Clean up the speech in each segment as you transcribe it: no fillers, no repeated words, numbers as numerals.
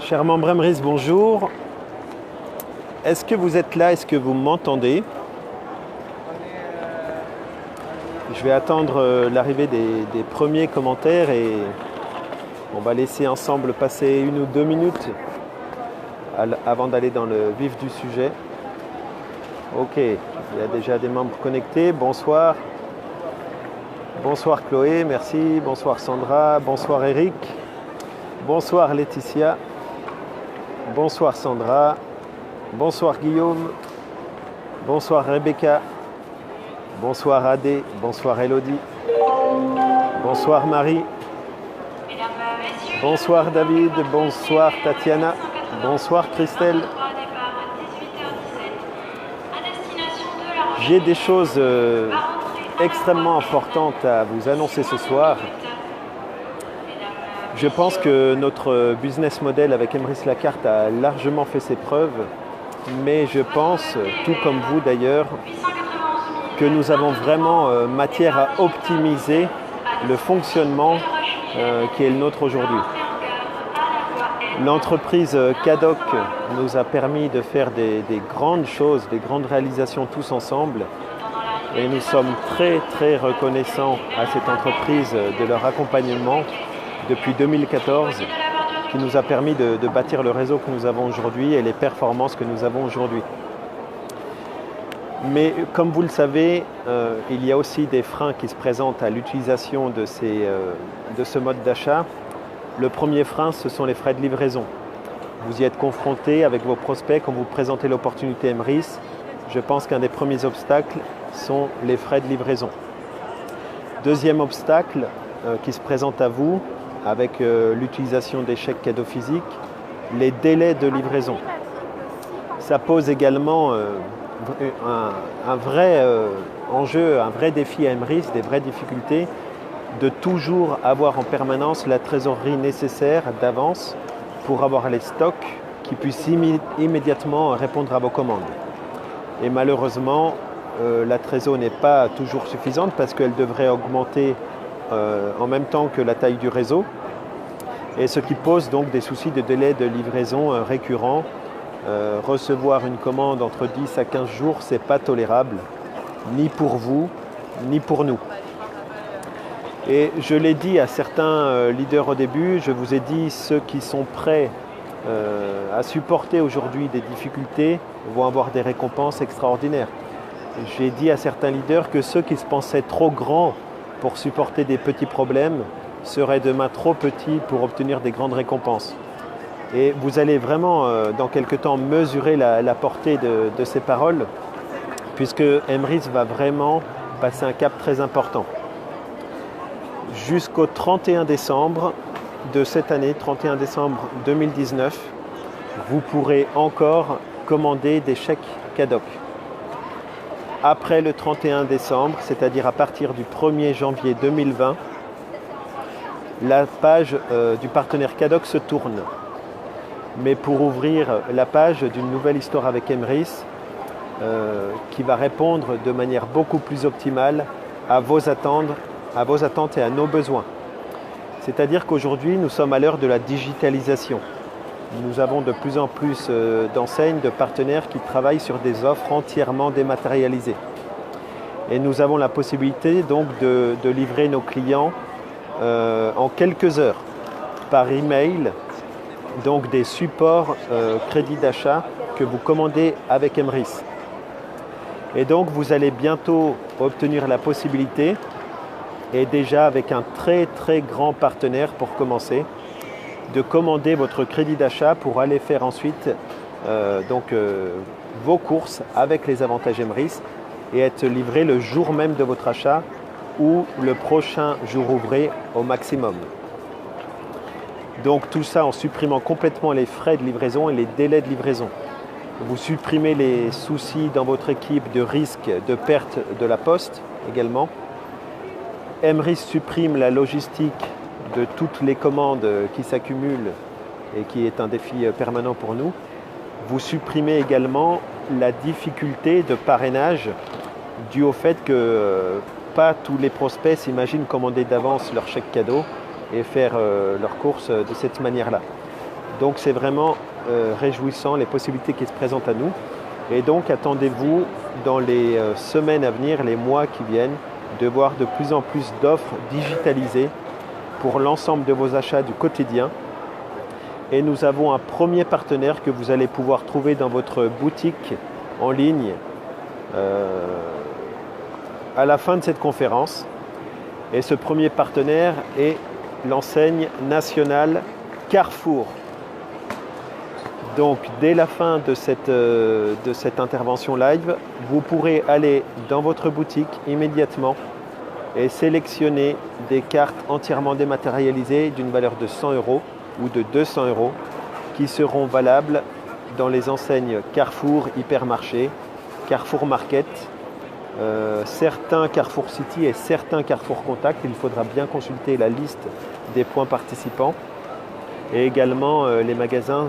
Chers membres Emrys, bonjour. Est-ce que vous êtes là? Est-ce que vous m'entendez? Je vais attendre l'arrivée des premiers commentaires et on va laisser ensemble passer 1 ou 2 minutes avant d'aller dans le vif du sujet. Ok, il y a déjà des membres connectés. Bonsoir. Bonsoir Chloé, merci. Bonsoir Sandra. Bonsoir Eric. Bonsoir Laetitia. Bonsoir Sandra. Bonsoir Guillaume. Bonsoir Rebecca. Bonsoir Adé. Bonsoir Elodie. Bonsoir Marie. Bonsoir David. Bonsoir Tatiana. Bonsoir Christelle. J'ai des choses extrêmement importantes à vous annoncer ce soir. Je pense que notre business model avec Emrys Lacarte a largement fait ses preuves, mais je pense, tout comme vous d'ailleurs, que nous avons vraiment matière à optimiser le fonctionnement qui est le nôtre aujourd'hui. L'entreprise Cadoc nous a permis de faire des grandes choses, des grandes réalisations tous ensemble. Et nous sommes très très reconnaissants à cette entreprise de leur accompagnement depuis 2014 qui nous a permis de bâtir le réseau que nous avons aujourd'hui et les performances que nous avons aujourd'hui. Mais comme vous le savez, il y a aussi des freins qui se présentent à l'utilisation de ce mode d'achat. Le premier frein, ce sont les frais de livraison. Vous y êtes confronté avec vos prospects quand vous présentez l'opportunité Emrys. Je pense qu'un des premiers obstacles sont les frais de livraison. Deuxième obstacle qui se présente à vous avec l'utilisation des chèques cadeaux physiques, les délais de livraison. Ça pose également un vrai enjeu, un vrai défi à Emrys, des vraies difficultés de toujours avoir en permanence la trésorerie nécessaire d'avance pour avoir les stocks qui puissent immédiatement répondre à vos commandes. Et malheureusement, la trésorerie n'est pas toujours suffisante parce qu'elle devrait augmenter en même temps que la taille du réseau, et ce qui pose donc des soucis de délai de livraison récurrents. Recevoir une commande entre 10 à 15 jours, ce n'est pas tolérable, ni pour vous, ni pour nous. Et je l'ai dit à certains leaders au début, je vous ai dit, ceux qui sont prêts à supporter aujourd'hui des difficultés vont avoir des récompenses extraordinaires. J'ai dit à certains leaders que ceux qui se pensaient trop grands pour supporter des petits problèmes seraient demain trop petits pour obtenir des grandes récompenses. Et vous allez vraiment, dans quelques temps, mesurer la portée de ces paroles, puisque Emrys va vraiment passer un cap très important. Jusqu'au 31 décembre de cette année, 31 décembre 2019, vous pourrez encore commander des chèques Cadoc. Après le 31 décembre, c'est-à-dire à partir du 1er janvier 2020, la page du partenaire Cadoc se tourne. Mais pour ouvrir la page d'une nouvelle histoire avec Emrys, qui va répondre de manière beaucoup plus optimale à vos attentes et à nos besoins. C'est-à-dire qu'aujourd'hui, nous sommes à l'heure de la digitalisation. Nous avons de plus en plus d'enseignes, de partenaires qui travaillent sur des offres entièrement dématérialisées. Et nous avons la possibilité donc de livrer nos clients en quelques heures par email, donc des supports crédit d'achat que vous commandez avec Emrys. Et donc vous allez bientôt obtenir la possibilité, et déjà avec un très très grand partenaire pour commencer, de commander votre crédit d'achat pour aller faire ensuite vos courses avec les avantages Emrys et être livré le jour même de votre achat ou le prochain jour ouvré au maximum. Donc tout ça en supprimant complètement les frais de livraison et les délais de livraison. Vous supprimez les soucis dans votre équipe de risque de perte de la poste également. Emrys supprime la logistique de toutes les commandes qui s'accumulent et qui est un défi permanent pour nous. Vous supprimez également la difficulté de parrainage due au fait que pas tous les prospects s'imaginent commander d'avance leur chèque cadeau et faire leurs courses de cette manière-là. Donc c'est vraiment réjouissant les possibilités qui se présentent à nous. Et donc attendez-vous dans les semaines à venir, les mois qui viennent, de voir de plus en plus d'offres digitalisées pour l'ensemble de vos achats du quotidien. Et nous avons un premier partenaire que vous allez pouvoir trouver dans votre boutique en ligne à la fin de cette conférence. Et ce premier partenaire est l'enseigne nationale Carrefour. Donc dès la fin de cette intervention live, vous pourrez aller dans votre boutique immédiatement et sélectionner des cartes entièrement dématérialisées d'une valeur de 100 € ou de 200 € qui seront valables dans les enseignes Carrefour Hypermarché, Carrefour Market, certains Carrefour City et certains Carrefour Contact. Il faudra bien consulter la liste des points participants. Et également les magasins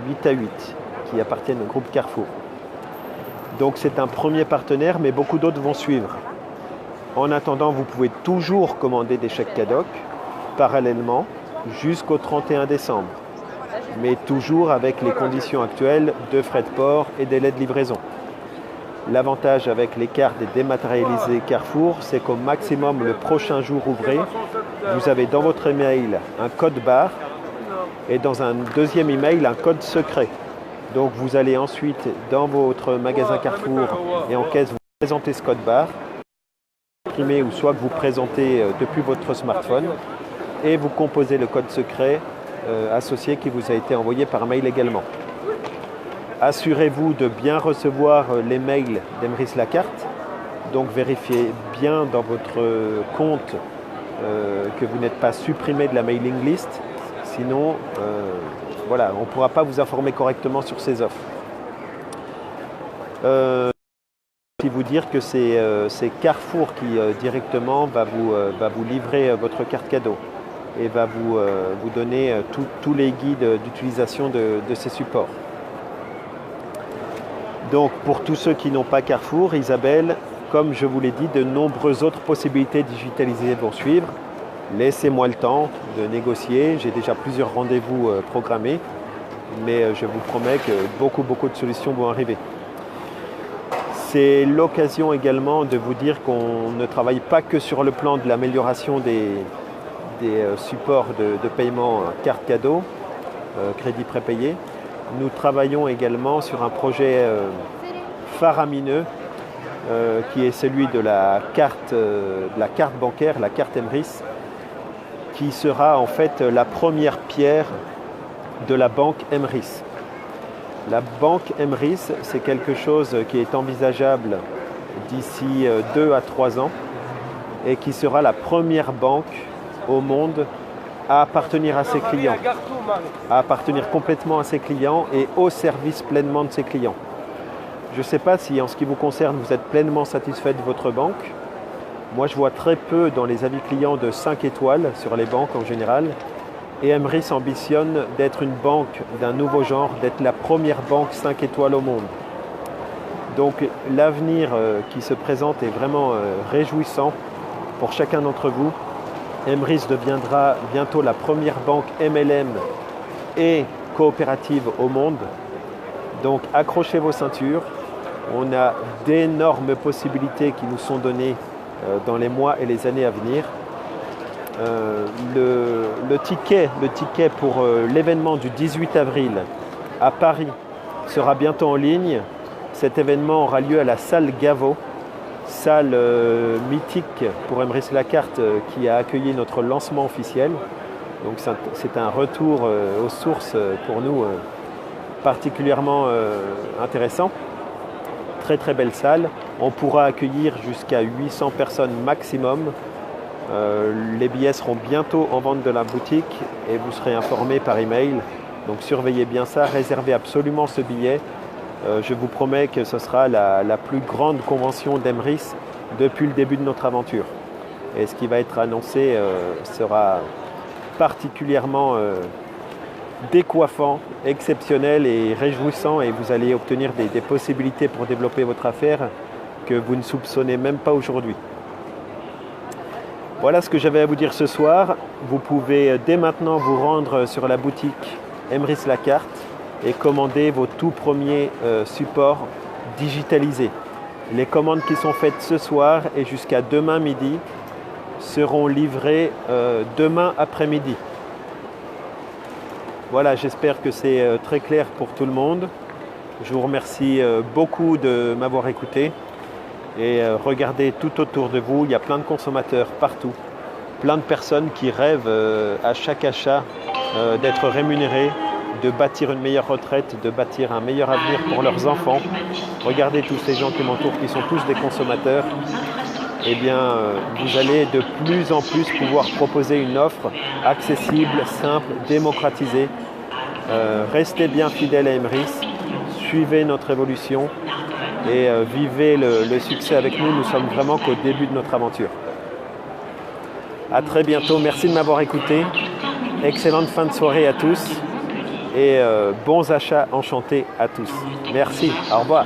8 à 8 qui appartiennent au groupe Carrefour. Donc c'est un premier partenaire, mais beaucoup d'autres vont suivre. En attendant, vous pouvez toujours commander des chèques cadeaux parallèlement jusqu'au 31 décembre, mais toujours avec les conditions actuelles de frais de port et délai de livraison. L'avantage avec les cartes dématérialisées Carrefour, c'est qu'au maximum le prochain jour ouvré, vous avez dans votre email un code barre et dans un deuxième email un code secret. Donc vous allez ensuite dans votre magasin Carrefour et en caisse vous présentez ce code barre, imprimé ou soit que vous présentez depuis votre smartphone et vous composez le code secret associé qui vous a été envoyé par mail également. Assurez-vous de bien recevoir les mails d'Emrys Lacarte, donc vérifiez bien dans votre compte que vous n'êtes pas supprimé de la mailing list. Sinon, voilà, on ne pourra pas vous informer correctement sur ces offres. Je vais vous dire que c'est Carrefour qui directement va vous livrer votre carte cadeau et va vous donner tous les guides d'utilisation de ces supports. Donc pour tous ceux qui n'ont pas Carrefour, Isabelle, comme je vous l'ai dit, de nombreuses autres possibilités digitalisées vont suivre. Laissez-moi le temps de négocier. J'ai déjà plusieurs rendez-vous programmés, mais je vous promets que beaucoup de solutions vont arriver. C'est l'occasion également de vous dire qu'on ne travaille pas que sur le plan de l'amélioration des supports de paiement carte cadeau, crédit prépayé. Nous travaillons également sur un projet faramineux qui est celui de la carte bancaire, la carte Emrys, qui sera en fait la première pierre de la banque Emrys. La banque Emrys, c'est quelque chose qui est envisageable d'ici 2 à 3 ans et qui sera la première banque au monde à appartenir à ses clients, à appartenir complètement à ses clients et au service pleinement de ses clients. Je ne sais pas si en ce qui vous concerne, vous êtes pleinement satisfait de votre banque. Moi, je vois très peu dans les avis clients de 5 étoiles sur les banques en général. Et Emrys ambitionne d'être une banque d'un nouveau genre, d'être la première banque 5 étoiles au monde. Donc l'avenir qui se présente est vraiment réjouissant pour chacun d'entre vous. Emrys deviendra bientôt la première banque MLM et coopérative au monde. Donc accrochez vos ceintures. On a d'énormes possibilités qui nous sont données dans les mois et les années à venir. Le ticket pour l'événement du 18 avril à Paris sera bientôt en ligne. Cet événement aura lieu à la salle Gaveau, salle mythique pour Emrys Lacarte qui a accueilli notre lancement officiel. Donc c'est un retour aux sources pour nous particulièrement intéressant. Très très belle salle. On pourra accueillir jusqu'à 800 personnes maximum. Les billets seront bientôt en vente de la boutique et vous serez informés par email. Donc surveillez bien ça, réservez absolument ce billet. Je vous promets que ce sera la plus grande convention d'Emrys depuis le début de notre aventure. Et ce qui va être annoncé sera particulièrement décoiffant, exceptionnel et réjouissant, et vous allez obtenir des possibilités pour développer votre affaire que vous ne soupçonnez même pas aujourd'hui. Voilà ce que j'avais à vous dire ce soir. Vous pouvez dès maintenant vous rendre sur la boutique Emrys la carte et commandez vos tout premiers supports digitalisés. Les commandes qui sont faites ce soir et jusqu'à demain midi seront livrées demain après-midi. Voilà, j'espère que c'est très clair pour tout le monde. Je vous remercie beaucoup de m'avoir écouté. Et regardez tout autour de vous, il y a plein de consommateurs partout. Plein de personnes qui rêvent à chaque achat d'être rémunérés, de bâtir une meilleure retraite, de bâtir un meilleur avenir pour leurs enfants. Regardez tous ces gens qui m'entourent, qui sont tous des consommateurs. Eh bien, vous allez de plus en plus pouvoir proposer une offre accessible, simple, démocratisée. Restez bien fidèles à Emrys, suivez notre évolution et vivez le succès avec nous. Nous sommes vraiment qu'au début de notre aventure. À très bientôt. Merci de m'avoir écouté. Excellente fin de soirée à tous et bons achats enchantés à tous. Merci. Au revoir.